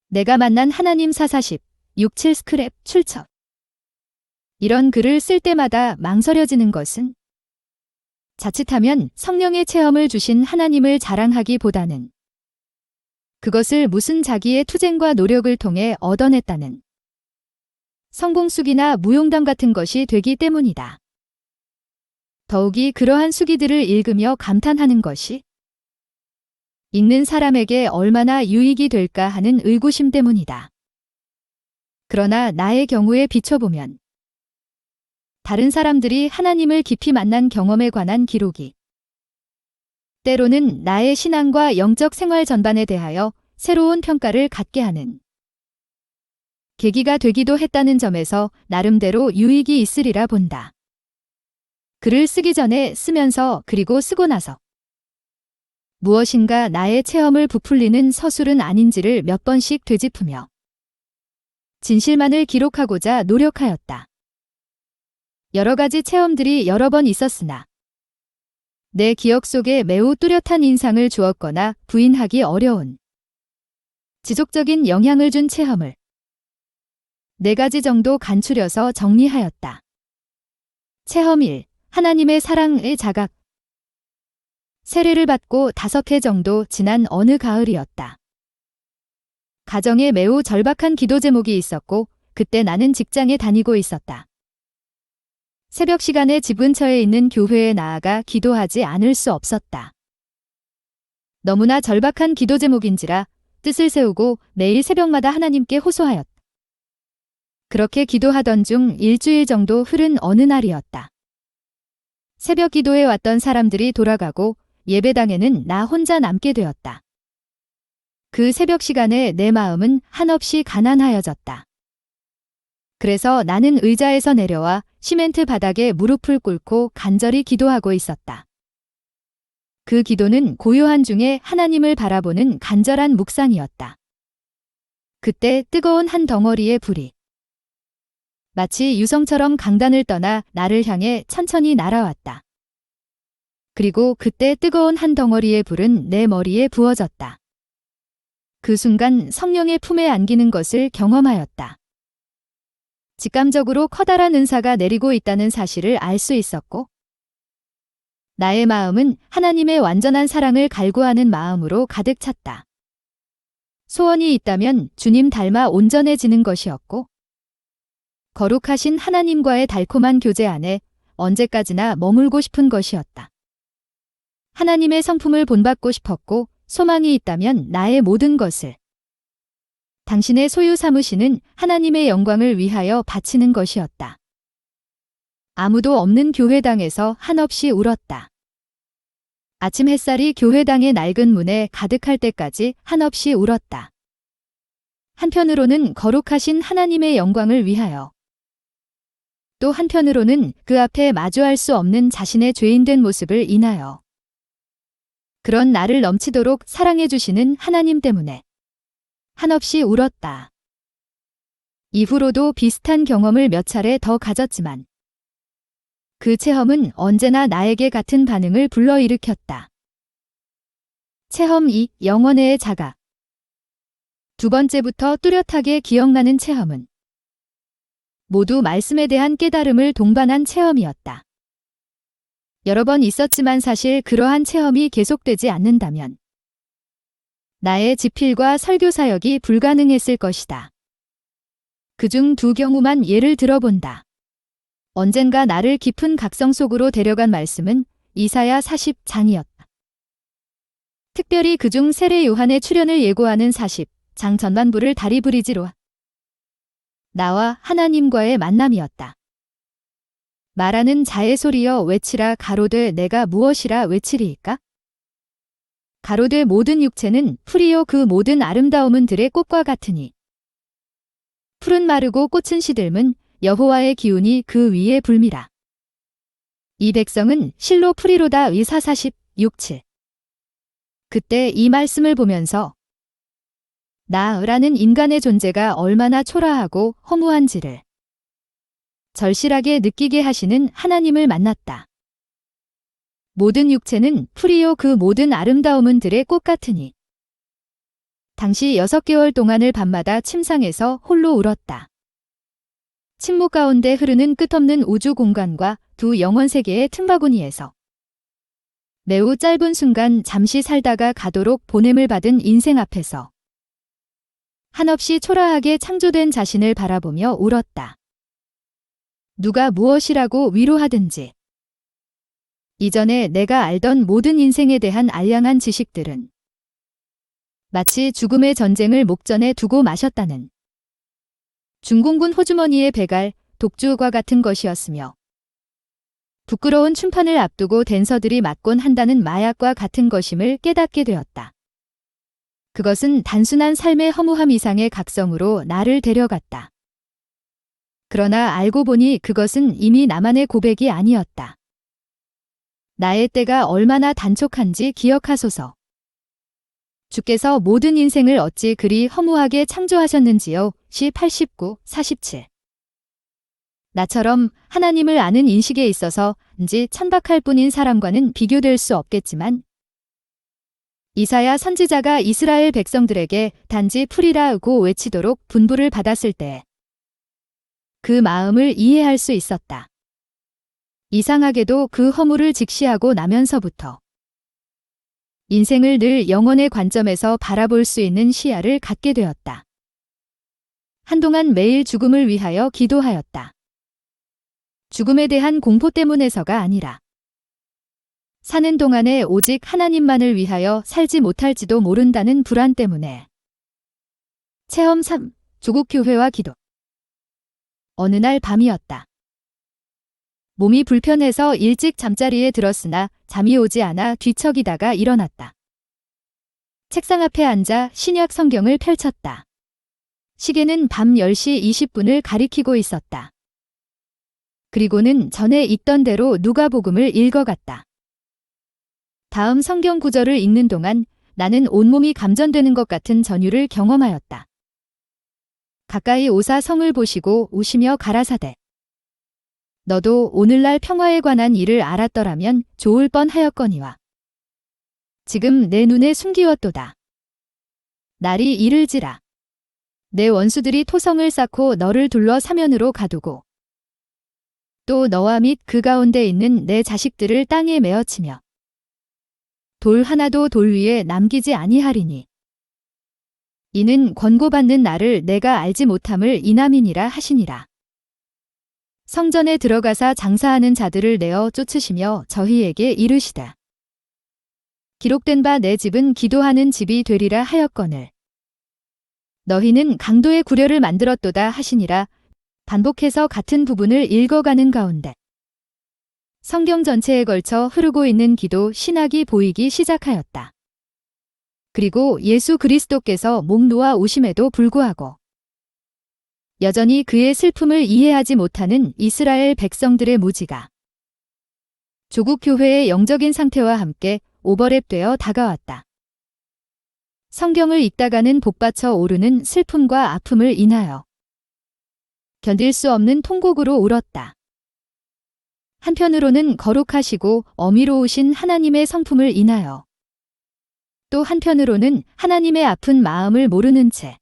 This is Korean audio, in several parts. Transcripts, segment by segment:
내가 만난 하나님 440, 67 스크랩 출처. 이런 글을 쓸 때마다 망설여지는 것은 자칫하면 성령의 체험을 주신 하나님을 자랑하기보다는 그것을 무슨 자기의 투쟁과 노력을 통해 얻어냈다는 성공수기나 무용담 같은 것이 되기 때문이다. 더욱이 그러한 수기들을 읽으며 감탄하는 것이 읽는 사람에게 얼마나 유익이 될까 하는 의구심 때문이다. 그러나 나의 경우에 비춰보면 다른 사람들이 하나님을 깊이 만난 경험에 관한 기록이 때로는 나의 신앙과 영적 생활 전반에 대하여 새로운 평가를 갖게 하는 계기가 되기도 했다는 점에서 나름대로 유익이 있으리라 본다. 글을 쓰기 전에, 쓰면서, 그리고 쓰고 나서 무엇인가 나의 체험을 부풀리는 서술은 아닌지를 몇 번씩 되짚으며 진실만을 기록하고자 노력하였다. 여러 가지 체험들이 여러 번 있었으나 내 기억 속에 매우 뚜렷한 인상을 주었거나 부인하기 어려운 지속적인 영향을 준 체험을 4가지 정도 간추려서 정리하였다. 체험 1. 하나님의 사랑의 자각. 세례를 받고 5해 정도 지난 어느 가을이었다. 가정에 매우 절박한 기도 제목이 있었고 그때 나는 직장에 다니고 있었다. 새벽 시간에 집 근처에 있는 교회에 나아가 기도하지 않을 수 없었다. 너무나 절박한 기도 제목인지라 뜻을 세우고 매일 새벽마다 하나님께 호소하였다. 그렇게 기도하던 중 일주일 정도 흐른 어느 날이었다. 새벽 기도에 왔던 사람들이 돌아가고 예배당에는 나 혼자 남게 되었다. 그 새벽 시간에 내 마음은 한없이 가난하여졌다. 그래서 나는 의자에서 내려와 시멘트 바닥에 무릎을 꿇고 간절히 기도하고 있었다. 그 기도는 고요한 중에 하나님을 바라보는 간절한 묵상이었다. 그때 뜨거운 한 덩어리의 불이 마치 유성처럼 강단을 떠나 나를 향해 천천히 날아왔다. 그리고 그때 뜨거운 한 덩어리의 불은 내 머리에 부어졌다. 그 순간 성령의 품에 안기는 것을 경험하였다. 직감적으로 커다란 은사가 내리고 있다는 사실을 알 수 있었고 나의 마음은 하나님의 완전한 사랑을 갈구하는 마음으로 가득 찼다. 소원이 있다면 주님 닮아 온전해지는 것이었고 거룩하신 하나님과의 달콤한 교제 안에 언제까지나 머물고 싶은 것이었다. 하나님의 성품을 본받고 싶었고 소망이 있다면 나의 모든 것을 당신의 소유 삼으시는 하나님의 영광을 위하여 바치는 것이었다. 아무도 없는 교회당에서 한없이 울었다. 아침 햇살이 교회당의 낡은 문에 가득할 때까지 한없이 울었다. 한편으로는 거룩하신 하나님의 영광을 위하여 또 한편으로는 그 앞에 마주할 수 없는 자신의 죄인된 모습을 인하여 그런 나를 넘치도록 사랑해 주시는 하나님 때문에 한없이 울었다. 이후로도 비슷한 경험을 몇 차례 더 가졌지만 그 체험은 언제나 나에게 같은 반응을 불러일으켰다. 체험 2. 영원의 자각. 2번째부터 뚜렷하게 기억나는 체험은 모두 말씀에 대한 깨달음을 동반한 체험이었다. 여러 번 있었지만 사실 그러한 체험이 계속되지 않는다면 나의 지필과 설교 사역이 불가능했을 것이다. 그중 2 경우만 예를 들어본다. 언젠가 나를 깊은 각성 속으로 데려간 말씀은 이사야 40장이었다. 특별히 그중 세례 요한의 출현을 예고하는 40장 전반부를 다리 브리지로 나와 하나님과의 만남이었다. 말하는 자의 소리여 외치라 가로되 내가 무엇이라 외치리이까? 가로되 모든 육체는 풀이요 그 모든 아름다움은 들의 꽃과 같으니 풀은 마르고 꽃은 시들면 여호와의 기운이 그 위에 불미라. 이 백성은 실로 풀이로다 이사 46:7. 그때 이 말씀을 보면서 나라는 인간의 존재가 얼마나 초라하고 허무한지를 절실하게 느끼게 하시는 하나님을 만났다. 모든 육체는 풀이요 그 모든 아름다움은 들의 꽃 같으니 당시 6개월 동안을 밤마다 침상에서 홀로 울었다. 침묵 가운데 흐르는 끝없는 우주 공간과 두 영원 세계의 틈바구니에서 매우 짧은 순간 잠시 살다가 가도록 보냄을 받은 인생 앞에서 한없이 초라하게 창조된 자신을 바라보며 울었다. 누가 무엇이라고 위로하든지 이전에 내가 알던 모든 인생에 대한 알량한 지식들은 마치 죽음의 전쟁을 목전에 두고 마셨다는 중공군 호주머니의 배갈, 독주과 같은 것이었으며 부끄러운 춘판을 앞두고 댄서들이 맞곤 한다는 마약과 같은 것임을 깨닫게 되었다. 그것은 단순한 삶의 허무함 이상의 각성으로 나를 데려갔다. 그러나 알고 보니 그것은 이미 나만의 고백이 아니었다. 나의 때가 얼마나 단촉한지 기억하소서. 주께서 모든 인생을 어찌 그리 허무하게 창조하셨는지요. 시 89, 47. 나처럼 하나님을 아는 인식에 있어서 지 천박할 뿐인 사람과는 비교될 수 없겠지만 이사야 선지자가 이스라엘 백성들에게 단지 풀이라고 외치도록 분부를 받았을 때 그 마음을 이해할 수 있었다. 이상하게도 그 허물을 직시하고 나면서부터 인생을 늘 영혼의 관점에서 바라볼 수 있는 시야를 갖게 되었다. 한동안 매일 죽음을 위하여 기도하였다. 죽음에 대한 공포 때문에서가 아니라 사는 동안에 오직 하나님만을 위하여 살지 못할지도 모른다는 불안 때문에. 체험 3. 조국교회와 기도. 어느 날 밤이었다. 몸이 불편해서 일찍 잠자리에 들었으나 잠이 오지 않아 뒤척이다가 일어났다. 책상 앞에 앉아 신약 성경을 펼쳤다. 시계는 밤 10시 20분을 가리키고 있었다. 그리고는 전에 읽던 대로 누가복음을 읽어갔다. 다음 성경 구절을 읽는 동안 나는 온몸이 감전되는 것 같은 전율을 경험하였다. 가까이 오사 성을 보시고 우시며 가라사대. 너도 오늘날 평화에 관한 일을 알았더라면 좋을 뻔하였거니와. 지금 내 눈에 숨기웠도다. 날이 이를지라. 내 원수들이 토성을 쌓고 너를 둘러 사면으로 가두고 또 너와 및 그 가운데 있는 내 자식들을 땅에 메어치며 돌 하나도 돌 위에 남기지 아니하리니 이는 권고받는 나를 내가 알지 못함을 이남이니라 하시니라. 성전에 들어가사 장사하는 자들을 내어 쫓으시며 저희에게 이르시다. 기록된 바 내 집은 기도하는 집이 되리라 하였거늘 너희는 강도의 구려를 만들었도다 하시니라. 반복해서 같은 부분을 읽어가는 가운데 성경 전체에 걸쳐 흐르고 있는 기도 신학이 보이기 시작하였다. 그리고 예수 그리스도께서 목 놓아 오심에도 불구하고 여전히 그의 슬픔을 이해하지 못하는 이스라엘 백성들의 무지가 조국 교회의 영적인 상태와 함께 오버랩되어 다가왔다. 성경을 읽다가는 복받쳐 오르는 슬픔과 아픔을 인하여 견딜 수 없는 통곡으로 울었다. 한편으로는 거룩하시고 어미로우신 하나님의 성품을 인하여 또 한편으로는 하나님의 아픈 마음을 모르는 채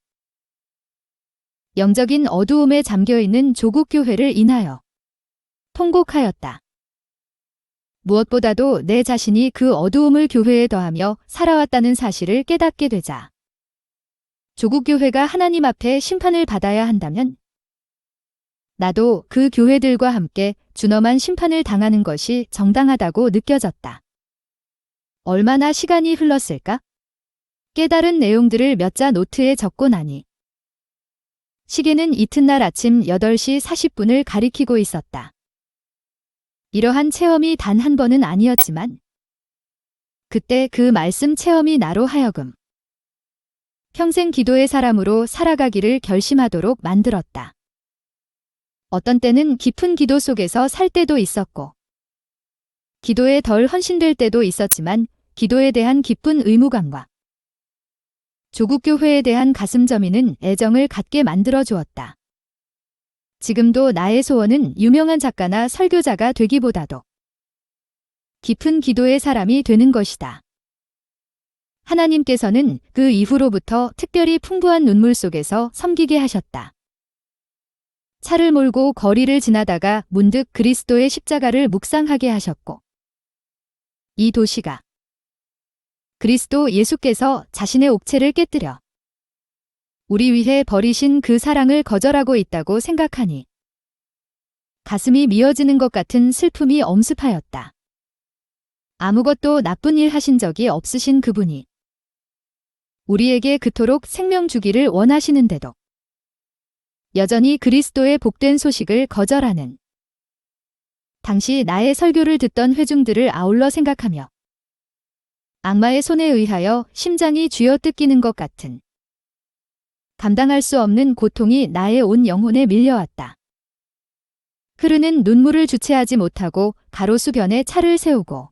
영적인 어두움에 잠겨있는 조국 교회를 인하여 통곡하였다. 무엇보다도 내 자신이 그 어두움을 교회에 더하며 살아왔다는 사실을 깨닫게 되자 조국 교회가 하나님 앞에 심판을 받아야 한다면 나도 그 교회들과 함께 준엄한 심판을 당하는 것이 정당하다고 느껴졌다. 얼마나 시간이 흘렀을까? 깨달은 내용들을 몇 자 노트에 적고 나니 시계는 이튿날 아침 8시 40분을 가리키고 있었다. 이러한 체험이 단 한 번은 아니었지만 그때 그 말씀 체험이 나로 하여금 평생 기도의 사람으로 살아가기를 결심하도록 만들었다. 어떤 때는 깊은 기도 속에서 살 때도 있었고 기도에 덜 헌신될 때도 있었지만 기도에 대한 깊은 의무감과 조국교회에 대한 가슴 저미는 애정을 갖게 만들어 주었다. 지금도 나의 소원은 유명한 작가나 설교자가 되기보다도 깊은 기도의 사람이 되는 것이다. 하나님께서는 그 이후로부터 특별히 풍부한 눈물 속에서 섬기게 하셨다. 차를 몰고 거리를 지나다가 문득 그리스도의 십자가를 묵상하게 하셨고, 이 도시가 그리스도 예수께서 자신의 옥체를 깨뜨려 우리 위해 버리신 그 사랑을 거절하고 있다고 생각하니 가슴이 미어지는 것 같은 슬픔이 엄습하였다. 아무것도 나쁜 일 하신 적이 없으신 그분이 우리에게 그토록 생명 주기를 원하시는데도 여전히 그리스도의 복된 소식을 거절하는 당시 나의 설교를 듣던 회중들을 아울러 생각하며 악마의 손에 의하여 심장이 쥐어뜯기는 것 같은 감당할 수 없는 고통이 나의 온 영혼에 밀려왔다. 흐르는 눈물을 주체하지 못하고 가로수변에 차를 세우고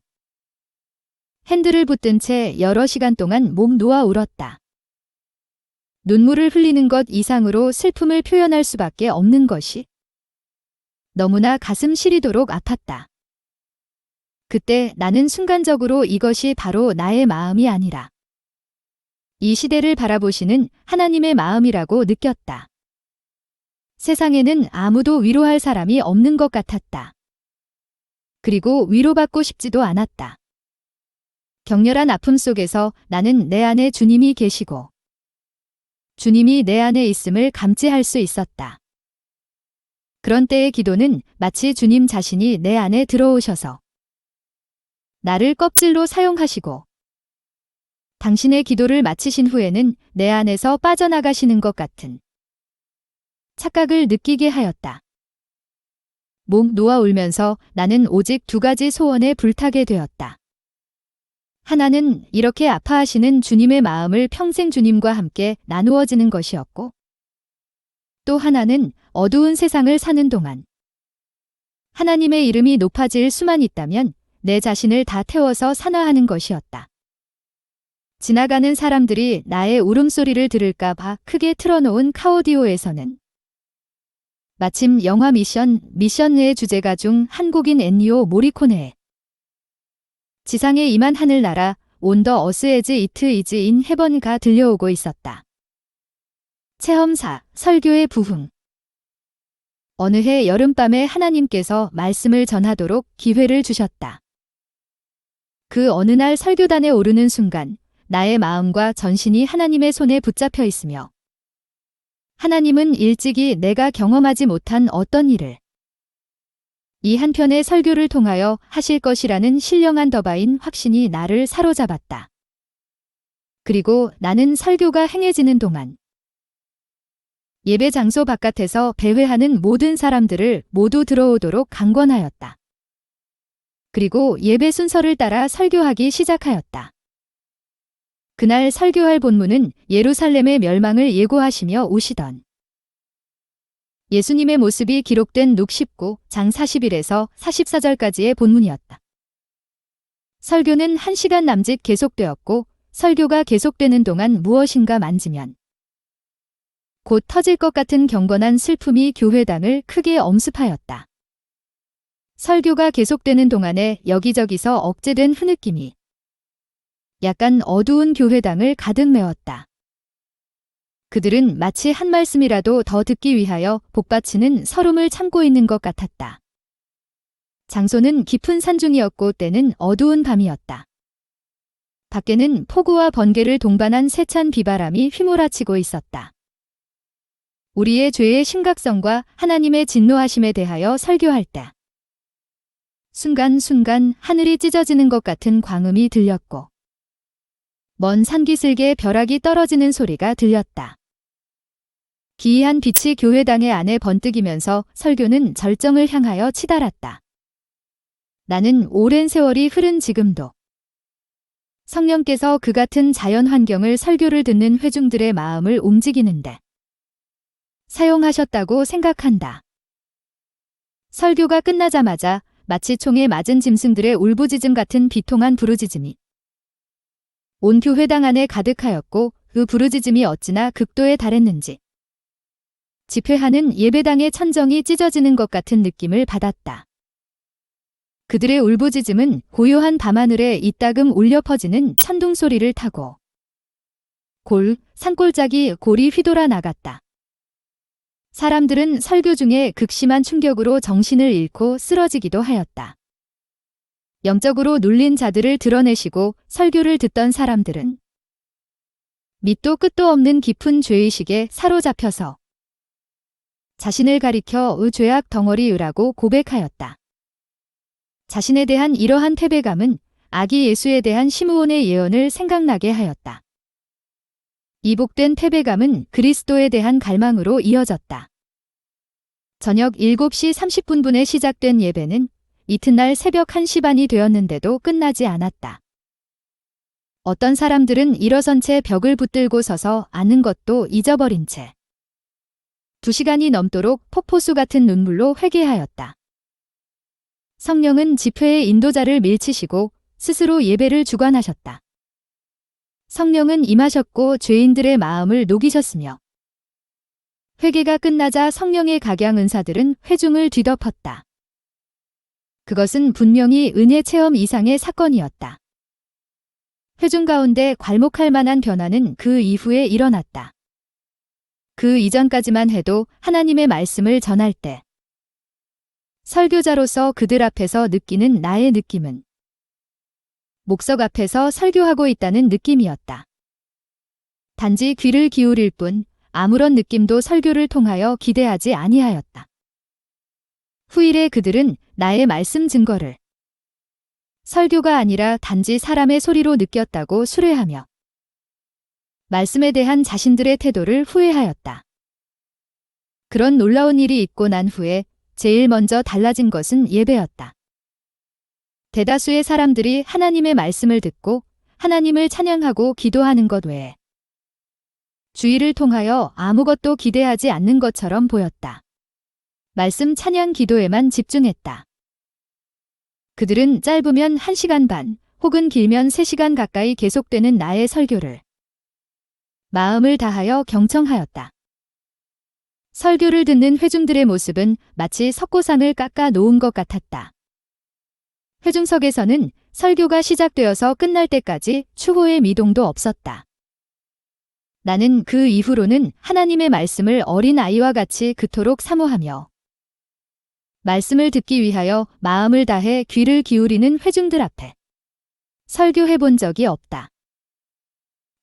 핸들을 붙든 채 여러 시간 동안 목 놓아 울었다. 눈물을 흘리는 것 이상으로 슬픔을 표현할 수밖에 없는 것이 너무나 가슴 시리도록 아팠다. 그때 나는 순간적으로 이것이 바로 나의 마음이 아니라 이 시대를 바라보시는 하나님의 마음이라고 느꼈다. 세상에는 아무도 위로할 사람이 없는 것 같았다. 그리고 위로받고 싶지도 않았다. 격렬한 아픔 속에서 나는 내 안에 주님이 계시고 주님이 내 안에 있음을 감지할 수 있었다. 그런 때의 기도는 마치 주님 자신이 내 안에 들어오셔서 나를 껍질로 사용하시고 당신의 기도를 마치신 후에는 내 안에서 빠져나가시는 것 같은 착각을 느끼게 하였다. 목 놓아 울면서 나는 오직 두 가지 소원에 불타게 되었다. 하나는 이렇게 아파하시는 주님의 마음을 평생 주님과 함께 나누어지는 것이었고, 또 하나는 어두운 세상을 사는 동안 하나님의 이름이 높아질 수만 있다면 내 자신을 다 태워서 산화하는 것이었다. 지나가는 사람들이 나의 울음소리를 들을까 봐 크게 틀어놓은 카오디오에서는 마침 영화 미션의 주제가 중 한국인 엔니오 모리코네의 지상에 임한 하늘나라 온 더 어스 에즈 이트 이즈 인 헤번가 들려오고 있었다. 체험 4. 설교의 부흥. 어느 해 여름밤에 하나님께서 말씀을 전하도록 기회를 주셨다. 그 어느 날 설교단에 오르는 순간 나의 마음과 전신이 하나님의 손에 붙잡혀 있으며 하나님은 일찍이 내가 경험하지 못한 어떤 일을 이 한 편의 설교를 통하여 하실 것이라는 신령한 더바인 확신이 나를 사로잡았다. 그리고 나는 설교가 행해지는 동안 예배 장소 바깥에서 배회하는 모든 사람들을 모두 들어오도록 강권하였다. 그리고 예배 순서를 따라 설교하기 시작하였다. 그날 설교할 본문은 예루살렘의 멸망을 예고하시며 오시던 예수님의 모습이 기록된 룩 19장 41에서 44절까지의 본문이었다. 설교는 1시간 남짓 계속되었고 설교가 계속되는 동안 무엇인가 만지면 곧 터질 것 같은 경건한 슬픔이 교회당을 크게 엄습하였다. 설교가 계속되는 동안에 여기저기서 억제된 흐느낌이 약간 어두운 교회당을 가득 메웠다. 그들은 마치 한 말씀이라도 더 듣기 위하여 복받치는 설움을 참고 있는 것 같았다. 장소는 깊은 산중이었고 때는 어두운 밤이었다. 밖에는 폭우와 번개를 동반한 세찬 비바람이 휘몰아치고 있었다. 우리의 죄의 심각성과 하나님의 진노하심에 대하여 설교할 때 순간순간 하늘이 찢어지는 것 같은 광음이 들렸고 먼 산기슭에 벼락이 떨어지는 소리가 들렸다. 기이한 빛이 교회당의 안에 번뜩이면서 설교는 절정을 향하여 치달았다. 나는 오랜 세월이 흐른 지금도 성령께서 그 같은 자연 환경을 설교를 듣는 회중들의 마음을 움직이는데 사용하셨다고 생각한다. 설교가 끝나자마자 마치 총에 맞은 짐승들의 울부짖음 같은 비통한 부르짖음이 온 교회당 안에 가득하였고 그 부르짖음이 어찌나 극도에 달했는지 집회하는 예배당의 천정이 찢어지는 것 같은 느낌을 받았다. 그들의 울부짖음은 고요한 밤하늘에 이따금 울려 퍼지는 천둥 소리를 타고 산골짜기 골이 휘돌아 나갔다. 사람들은 설교 중에 극심한 충격으로 정신을 잃고 쓰러지기도 하였다. 영적으로 눌린 자들을 드러내시고 설교를 듣던 사람들은 밑도 끝도 없는 깊은 죄의식에 사로잡혀서 자신을 가리켜 죄악 덩어리라고 고백하였다. 자신에 대한 이러한 패배감은 아기 예수에 대한 시므온의 예언을 생각나게 하였다. 이 복된 패배감은 그리스도에 대한 갈망으로 이어졌다. 저녁 7시 30분에 시작된 예배는 이튿날 새벽 1시 반이 되었는데도 끝나지 않았다. 어떤 사람들은 일어선 채 벽을 붙들고 서서 아는 것도 잊어버린 채 2시간이 넘도록 폭포수 같은 눈물로 회개하였다. 성령은 집회의 인도자를 밀치시고 스스로 예배를 주관하셨다. 성령은 임하셨고 죄인들의 마음을 녹이셨으며 회개가 끝나자 성령의 각양 은사들은 회중을 뒤덮었다. 그것은 분명히 은혜 체험 이상의 사건이었다. 회중 가운데 괄목할 만한 변화는 그 이후에 일어났다. 그 이전까지만 해도 하나님의 말씀을 전할 때 설교자로서 그들 앞에서 느끼는 나의 느낌은 목석 앞에서 설교하고 있다는 느낌이었다. 단지 귀를 기울일 뿐 아무런 느낌도 설교를 통하여 기대하지 아니하였다. 후일에 그들은 나의 말씀 증거를 설교가 아니라 단지 사람의 소리로 느꼈다고 수뢰하며 말씀에 대한 자신들의 태도를 후회하였다. 그런 놀라운 일이 있고 난 후에 제일 먼저 달라진 것은 예배였다. 대다수의 사람들이 하나님의 말씀을 듣고 하나님을 찬양하고 기도하는 것 외에 주의를 통하여 아무것도 기대하지 않는 것처럼 보였다. 말씀 찬양 기도에만 집중했다. 그들은 짧으면 1시간 반 혹은 길면 3시간 가까이 계속되는 나의 설교를 마음을 다하여 경청하였다. 설교를 듣는 회중들의 모습은 마치 석고상을 깎아 놓은 것 같았다. 회중석에서는 설교가 시작되어서 끝날 때까지 추호의 미동도 없었다. 나는 그 이후로는 하나님의 말씀을 어린 아이와 같이 그토록 사모하며 말씀을 듣기 위하여 마음을 다해 귀를 기울이는 회중들 앞에 설교해 본 적이 없다.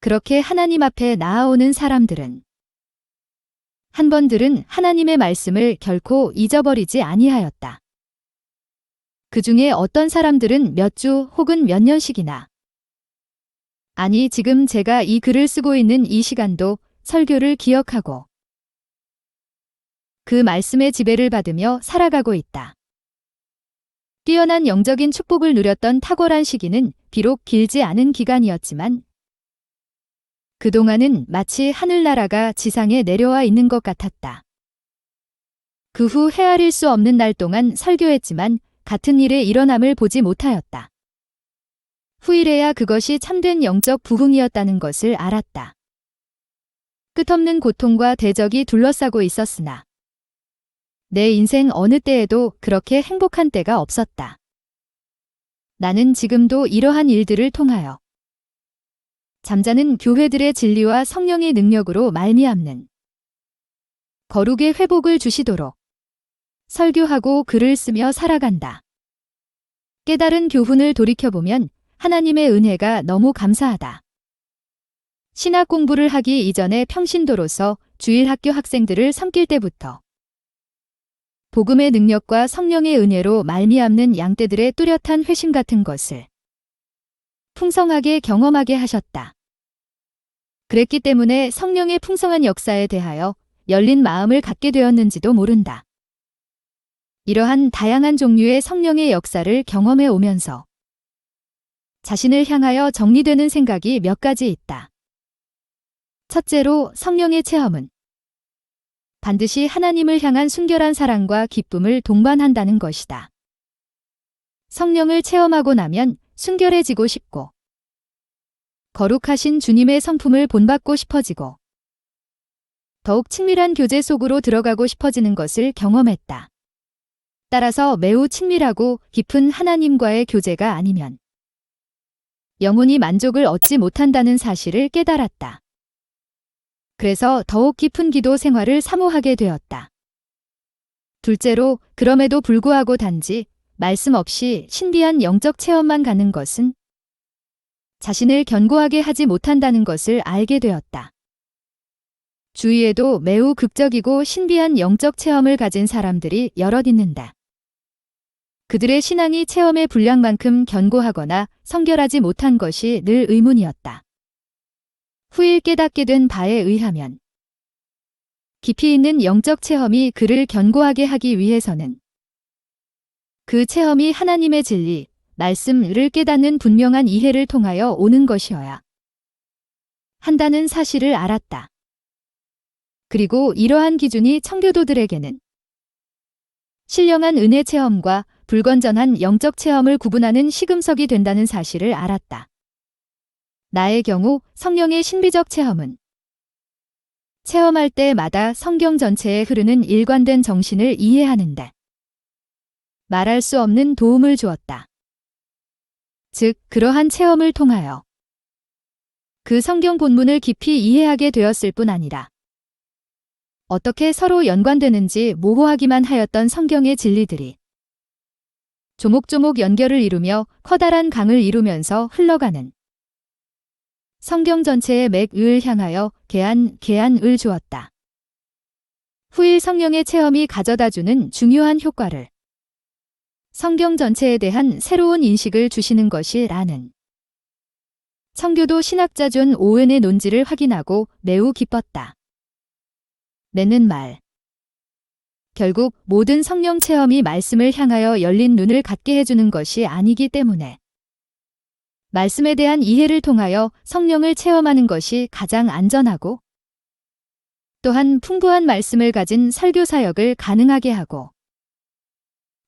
그렇게 하나님 앞에 나아오는 사람들은 한 번 들은 하나님의 말씀을 결코 잊어버리지 아니하였다. 그 중에 어떤 사람들은 몇 주 혹은 몇 년씩이나 아니 지금 제가 이 글을 쓰고 있는 이 시간도 설교를 기억하고 그 말씀의 지배를 받으며 살아가고 있다. 뛰어난 영적인 축복을 누렸던 탁월한 시기는 비록 길지 않은 기간이었지만 그동안은 마치 하늘나라가 지상에 내려와 있는 것 같았다. 그 후 헤아릴 수 없는 날 동안 설교했지만 같은 일의 일어남을 보지 못하였다. 후일에야 그것이 참된 영적 부흥이었다는 것을 알았다. 끝없는 고통과 대적이 둘러싸고 있었으나 내 인생 어느 때에도 그렇게 행복한 때가 없었다. 나는 지금도 이러한 일들을 통하여 잠자는 교회들의 진리와 성령의 능력으로 말미암는 거룩의 회복을 주시도록 설교하고 글을 쓰며 살아간다. 깨달은 교훈을 돌이켜보면 하나님의 은혜가 너무 감사하다. 신학 공부를 하기 이전에 평신도로서 주일학교 학생들을 섬길 때부터 복음의 능력과 성령의 은혜로 말미암는 양떼들의 뚜렷한 회심 같은 것을 풍성하게 경험하게 하셨다. 그랬기 때문에 성령의 풍성한 역사에 대하여 열린 마음을 갖게 되었는지도 모른다. 이러한 다양한 종류의 성령의 역사를 경험해 오면서 자신을 향하여 정리되는 생각이 몇 가지 있다. 첫째로 성령의 체험은 반드시 하나님을 향한 순결한 사랑과 기쁨을 동반한다는 것이다. 성령을 체험하고 나면 순결해지고 싶고 거룩하신 주님의 성품을 본받고 싶어지고 더욱 친밀한 교제 속으로 들어가고 싶어지는 것을 경험했다. 따라서 매우 친밀하고 깊은 하나님과의 교제가 아니면 영혼이 만족을 얻지 못한다는 사실을 깨달았다. 그래서 더욱 깊은 기도 생활을 사모하게 되었다. 둘째로, 그럼에도 불구하고 단지 말씀 없이 신비한 영적 체험만 갖는 것은 자신을 견고하게 하지 못한다는 것을 알게 되었다. 주위에도 매우 극적이고 신비한 영적 체험을 가진 사람들이 여럿 있는다. 그들의 신앙이 체험의 분량만큼 견고하거나 성결하지 못한 것이 늘 의문이었다. 후일 깨닫게 된 바에 의하면 깊이 있는 영적 체험이 그를 견고하게 하기 위해서는 그 체험이 하나님의 진리, 말씀을 깨닫는 분명한 이해를 통하여 오는 것이어야 한다는 사실을 알았다. 그리고 이러한 기준이 청교도들에게는 신령한 은혜 체험과 불건전한 영적 체험을 구분하는 시금석이 된다는 사실을 알았다. 나의 경우 성령의 신비적 체험은 체험할 때마다 성경 전체에 흐르는 일관된 정신을 이해하는데 말할 수 없는 도움을 주었다. 즉, 그러한 체험을 통하여 그 성경 본문을 깊이 이해하게 되었을 뿐 아니라 어떻게 서로 연관되는지 모호하기만 하였던 성경의 진리들이 조목조목 연결을 이루며 커다란 강을 이루면서 흘러가는 성경 전체의 맥을 향하여 개안을 주었다. 후일 성령의 체험이 가져다주는 중요한 효과를 성경 전체에 대한 새로운 인식을 주시는 것이라는 청교도 신학자 존 오웬의 논지를 확인하고 매우 기뻤다. 내는 말. 결국 모든 성령 체험이 말씀을 향하여 열린 눈을 갖게 해주는 것이 아니기 때문에 말씀에 대한 이해를 통하여 성령을 체험하는 것이 가장 안전하고 또한 풍부한 말씀을 가진 설교 사역을 가능하게 하고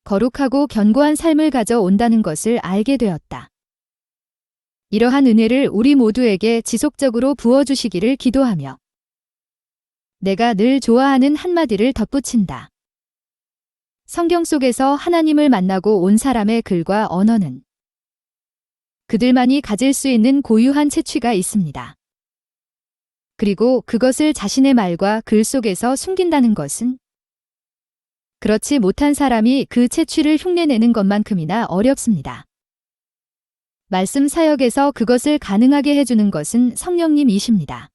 거룩하고 견고한 삶을 가져온다는 것을 알게 되었다. 이러한 은혜를 우리 모두에게 지속적으로 부어주시기를 기도하며 내가 늘 좋아하는 한마디를 덧붙인다. 성경 속에서 하나님을 만나고 온 사람의 글과 언어는 그들만이 가질 수 있는 고유한 채취가 있습니다. 그리고 그것을 자신의 말과 글 속에서 숨긴다는 것은 그렇지 못한 사람이 그 채취를 흉내내는 것만큼이나 어렵습니다. 말씀 사역에서 그것을 가능하게 해주는 것은 성령님이십니다.